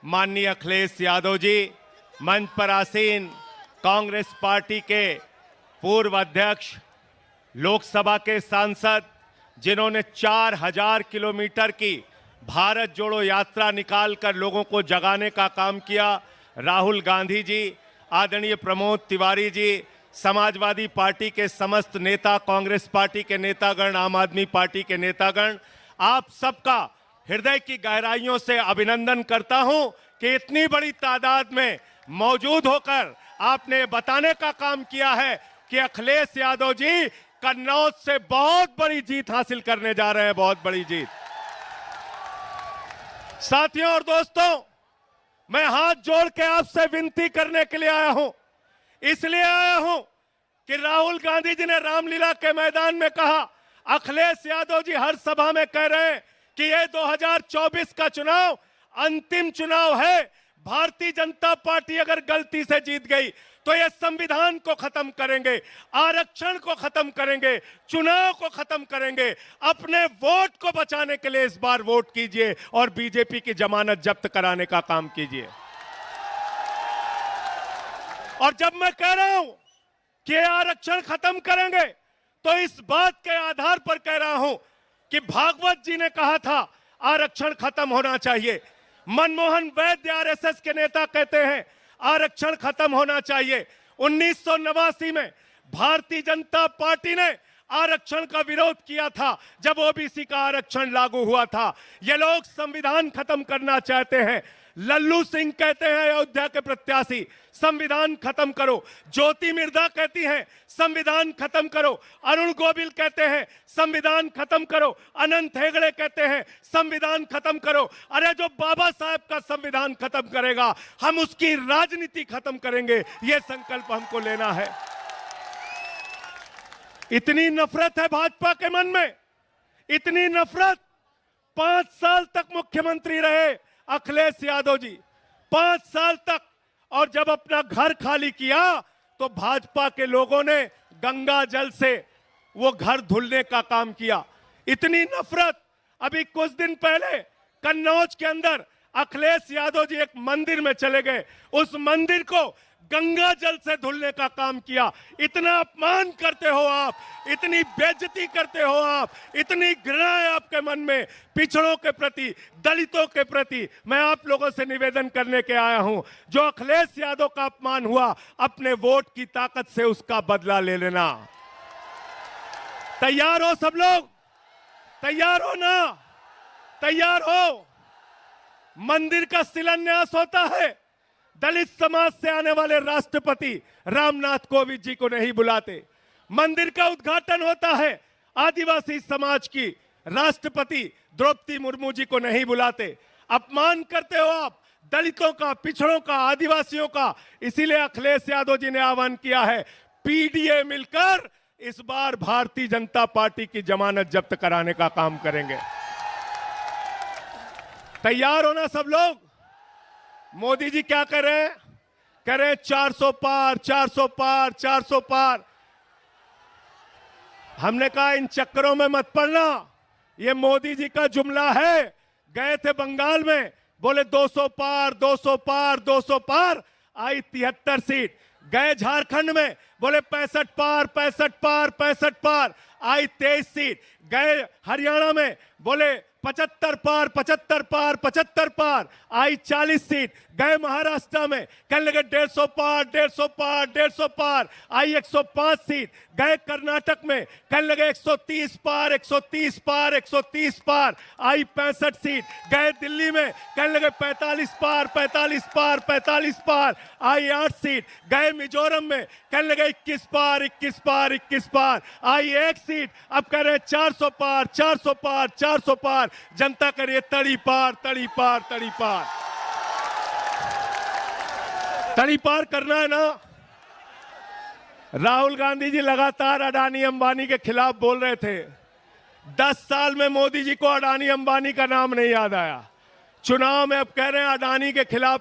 माननीय अखिलेश यादव जी, मंच पर आसीन कांग्रेस पार्टी के पूर्व अध्यक्ष, लोकसभा के सांसद, जिन्होंने 4000 किलोमीटर की भारत जोड़ो यात्रा निकालकर लोगों को जगाने का काम किया, राहुल गांधी जी, आदरणीय प्रमोद तिवारी जी, समाजवादी पार्टी के समस्त नेता, कांग्रेस पार्टी के नेतागण, आम आदमी पार्टी के नेतागण, आप सबका हृदय की गहराइयों से अभिनंदन करता हूं कि इतनी बड़ी तादाद में मौजूद होकर आपने बताने का काम किया है कि अखिलेश यादव जी कन्नौज से बहुत बड़ी जीत हासिल करने जा रहे हैं, बहुत बड़ी जीत। साथियों और दोस्तों, मैं हाथ जोड़ के आपसे विनती करने के लिए आया हूं, इसलिए आया हूं कि राहुल गांधी जी ने रामलीला के मैदान में कहा, अखिलेश यादव जी हर सभा में कह रहे हैं कि ये 2024 का चुनाव अंतिम चुनाव है। भारतीय जनता पार्टी अगर गलती से जीत गई तो ये संविधान को खत्म करेंगे, आरक्षण को खत्म करेंगे, चुनाव को खत्म करेंगे। अपने वोट को बचाने के लिए इस बार वोट कीजिए और बीजेपी की जमानत जब्त कराने का काम कीजिए। और जब मैं कह रहा हूं कि आरक्षण खत्म करेंगे तो इस बात के आधार पर कह रहा हूं कि भागवत जी ने कहा था आरक्षण खत्म होना चाहिए। मनमोहन वैद्य आरएसएस के नेता कहते हैं आरक्षण खत्म होना चाहिए। 1989 में भारतीय जनता पार्टी ने आरक्षण का विरोध किया था जब ओबीसी का आरक्षण लागू हुआ था। ये लोग संविधान खत्म करना चाहते हैं। लल्लू सिंह कहते हैं अयोध्या के प्रत्याशी, संविधान खत्म करो। ज्योति मिर्धा कहती हैं संविधान खत्म करो। अरुण गोविल कहते हैं संविधान खत्म करो। अनंत हेगड़े कहते हैं संविधान खत्म करो। अरे जो बाबा साहब का संविधान खत्म करेगा, हम उसकी राजनीति खत्म करेंगे, यह संकल्प हमको लेना है। इतनी नफरत है भाजपा के मन में, इतनी नफरत। 5 साल तक मुख्यमंत्री रहे अखिलेश यादव जी, 5 साल तक। और जब अपना घर खाली किया तो भाजपा के लोगों ने गंगा जल से वो घर धुलने का काम किया। इतनी नफरत। अभी कुछ दिन पहले कन्नौज के अंदर अखिलेश यादव जी एक मंदिर में चले गए, उस मंदिर को गंगा जल से धुलने का काम किया। इतना अपमान करते हो आप, इतनी बेइज्जती करते हो आप, इतनी घृणा है आपके मन में पिछड़ों के प्रति, दलितों के प्रति। मैं आप लोगों से निवेदन करने के आया हूं, जो अखिलेश यादव का अपमान हुआ, अपने वोट की ताकत से उसका बदला ले लेना। तैयार हो सब लोग? तैयार हो ना? तैयार हो? मंदिर का शिलान्यास होता है, दलित समाज से आने वाले राष्ट्रपति रामनाथ कोविंद जी को नहीं बुलाते। मंदिर का उद्घाटन होता है, आदिवासी समाज की राष्ट्रपति द्रौपदी मुर्मू जी को नहीं बुलाते। अपमान करते हो आप दलितों का, पिछड़ों का, आदिवासियों का। इसीलिए अखिलेश यादव जी ने आह्वान किया है, पीडीए मिलकर इस बार भारतीय जनता पार्टी की जमानत जब्त कराने का काम करेंगे। तैयार हो ना सब लोग? मोदी जी क्या कर रहे हैं? कह रहे हैं 400 पार, 400 पार, 400 पार। हमने कहा इन चक्करों में मत पड़ना, ये मोदी जी का जुमला है। गए थे बंगाल में, बोले 200 पार, 200 पार, 200 पार, आई 73 सीट। गए झारखंड में, बोले 65 पार, 65 पार, 65 पार, आई 23 सीट। गए हरियाणा में, बोले 75 पार, 75 पार, 75 पार, आई 40 सीट। गए महाराष्ट्र में, कहने लगे 150 पार, 150 पार, 150 पार, आई 105 सीट। गए कर्नाटक में, कहने लगे 130 पार, 130 पार, 130 पार, आई 65 सीट। गए दिल्ली में, कहने लगे 45 पार, 45 पार, 45 पार, आई 8 सीट। गए मिजोरम में, कहने लगे 21 पार, 21 पार, 21 पार, आई 1 सीट। अब कह रहे हैं 400 पार, 400 पार, 400 पार। जनता करिए तड़ी पार, तड़ी पार, तड़ी पार। तड़ी पार करना है ना? राहुल गांधी जी लगातार अडानी अंबानी के खिलाफ बोल रहे थे। 10 साल में मोदी जी को अडानी अंबानी का नाम नहीं याद आया। चुनाव में अब कह रहे हैं अडानी के खिलाफ